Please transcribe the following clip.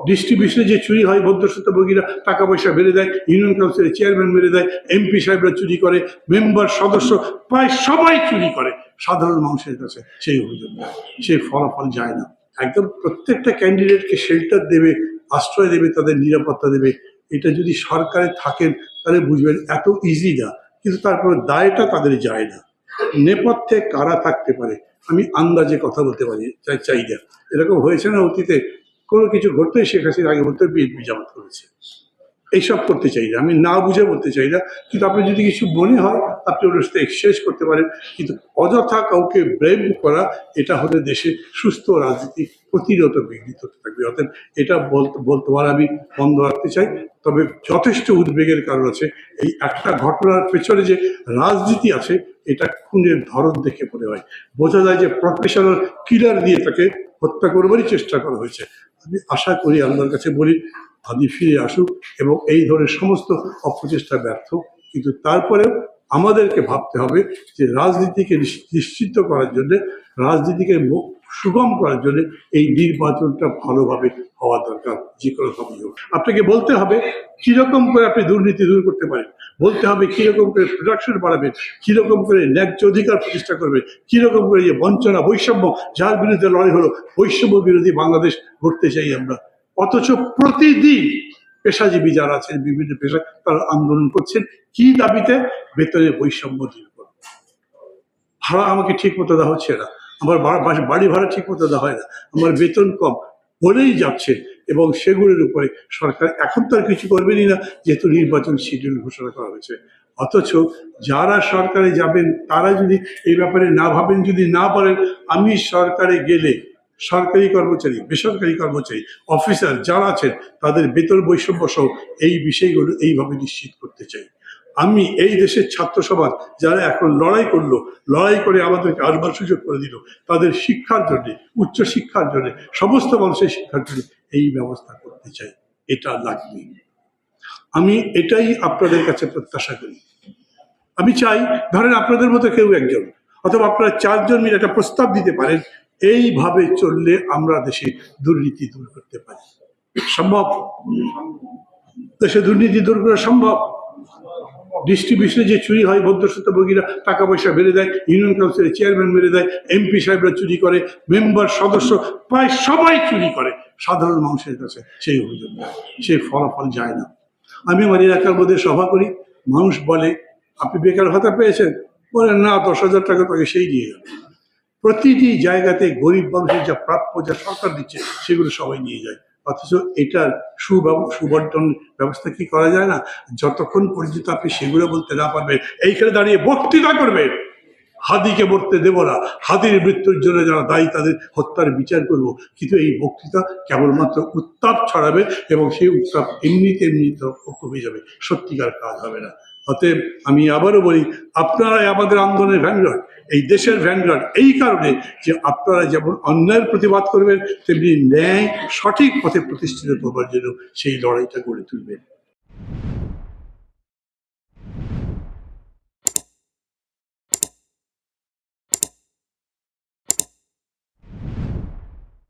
ডিস্ট্রিবিউশনে যে চুরি হয়, মধ্যস্বত্বভোগীরা টাকা পয়সা মেরে দেয়, ইউনিয়ন কাউন্সিলের চেয়ারম্যান মেরে দেয়, এমপি সাহেবরা চুরি করে, মেম্বার সদস্য প্রায় সবাই চুরি করে, সাধারণ মানুষের কাছে সেই অভিযোগ সেই ফলাফল যায় না। একদম প্রত্যেকটা ক্যান্ডিডেটকে শেল্টার দেবে, আশ্রয় দেবে, তাদের নিরাপত্তা দেবে, এটা যদি সরকারে থাকেন তাহলে বুঝবেন এত ইজি না। কিন্তু তারপরে দায়টা তাদের যায় না। নেপথ্যে কারা থাকতে পারে আমি আন্দাজে কথা বলতে পারি চাই না। এরকম হয়েছে না অতীতে, কোনো কিছু ঘটতেই শেখ হাসিনা আগে বলতে বিএনপি জামাত করেছে, এইসব করতে চাই না, আমি না বুঝে বলতে চাই না। কিন্তু আপনার যদি কিছু মনে হয় আপনি ওটার সাথে এক্সচেঞ্জ করতে পারেন, কিন্তু অযথা কাউকে ব্লেম করা, এটা হলে দেশে সুস্থ রাজনীতি প্রতিরত বিঘ্নিত থাকবে। অতএব এটা বলতে আমি বন্ধ রাখতে চাই। তবে যথেষ্ট উদ্বেগের কারণ আছে। এই একটা ঘটনার পেছনে যে রাজনীতি আছে এটা খুনের ধরন দেখে মনে হয়, বোঝা যায় যে প্রফেশনাল কিলার দিয়ে তাকে হত্যা করবারই চেষ্টা করা হয়েছে। আমি আশা করি, আল্লাহর কাছে বলি, আদি ফিরে আসুক এবং এই ধরনের সমস্ত অপচেষ্টা ব্যর্থ। কিন্তু তারপরেও আমাদেরকে ভাবতে হবে যে রাজনীতিকে নিশ্চিত করার জন্য, রাজনীতিকে সুগম করার জন্য এই নির্বাচনটা ভালোভাবে হওয়া দরকার, যে কোনোভাবেই হোক। আপনাকে বলতে হবে কিরকম করে আপনি দুর্নীতি দূর করতে পারেন, বলতে হবে কিরকম করে প্রোডাকশন বাড়াবেন, কিরকম করে ন্যায্য অধিকার প্রতিষ্ঠা করবেন, কিরকম করে যে বঞ্চনা বৈষম্য যার বিরুদ্ধে লড়াই হলো, বৈষম্য বিরোধী বাংলাদেশ গড়তে চাই আমরা। অথচ প্রতিদিন পেশাজীবী যারা আছেন বিভিন্ন পেশায় তারা আন্দোলন করছেন কি দাবিতে? বেতনের বৈষম্য দূর করো, ভাড়া আমাকে ঠিক মতো দেওয়া হচ্ছে না, আমার বাড়ি ভাড়া ঠিক মতো দেওয়া হয় না, আমার বেতন কম বলেই যাচ্ছে। এবং সেগুলোর উপরে সরকার এখন তো আর কিছু করবেনই না, যেহেতু নির্বাচন শিডিউল ঘোষণা করা হয়েছে। অথচ যারা সরকারে যাবেন তারা যদি এই ব্যাপারে না ভাবেন, যদি না বলেন, আমি সরকারে গেলে সরকারি কর্মচারী, বেসরকারি কর্মচারী, অফিসার যারা আছেন তাদের বেতন বৈষম্য সহ এই বিষয়গুলো এইভাবে নিশ্চিত করতে চাই। আমি এই দেশের ছাত্র সমাজ যারা এখন লড়াই করলো, লড়াই করে আমাদেরকে আসবার সুযোগ করে দিল, তাদের শিক্ষার জন্য, উচ্চ শিক্ষার জন্য, সমস্ত মানুষের শিক্ষার জন্য এই ব্যবস্থা করতে চাই। এটা লাগবে। আমি এটাই আপনাদের কাছে প্রত্যাশা করি। আমি চাই, ধরেন আপনাদের মতো কেউ একজন অথবা আপনারা চারজন মিলে একটা প্রস্তাব দিতে পারেন, এইভাবে চললে আমরা দেশে দুর্নীতি দূর করতে পারি। সম্ভব? দেশে দুর্নীতি দূর করা সম্ভব। ডিস্ট্রিবিউশনে যে চুরি হয়, মধ্যস্বত্বভোগীরা টাকা পয়সা মেরে দেয়, ইউনিয়ন কাউন্সিলের চেয়ারম্যান মেরে দেয়, এমপি সাহেবরা চুরি করে, মেম্বার সদস্য প্রায় সবাই চুরি করে, সাধারণ মানুষের কাছে সেই অভিযোগ সেই ফলাফল যায় না। আমি আমার এলাকার মধ্যে সভা করি, মানুষ বলে আপনি বেকার ভাতা পেয়েছেন? বলেন না, 10,000 টাকা তাকে সেই দিয়ে গেল। প্রতিটি জায়গাতে গরিব মানুষের যা প্রাপ্য, যা সরকার দিচ্ছে সেগুলো সবাই নিয়ে যায়। অথচ এটার সুবন্টন ব্যবস্থা কি করা যায় না? যতক্ষণ পর্যন্ত আপনি সেগুলো বলতে না পারবেন, এইখানে দাঁড়িয়ে বক্তৃতা করবেন হাদিকে মরতে দেব না, হাদির মৃত্যুর জন্য যারা দায়ী তাদের হত্যার বিচার করব, কিন্তু এই বক্তৃতা কেবলমাত্র উত্তাপ ছড়াবে এবং সেই উত্তাপ এমনিতে কমে যাবে, সত্যিকার কাজ হবে না। অতএব আমি আবারও বলি, আপনারাই আমাদের আন্দোলনের ভ্যানগার্ড, এই দেশের ভ্যানগার্ড, এই কারণে যে আপনারা যেমন অন্যায়ের প্রতিবাদ করবেন তেমনি ন্যায় সঠিক পথে প্রতিষ্ঠিত করবার জন্য সেই লড়াইটা গড়ে তুলবেন।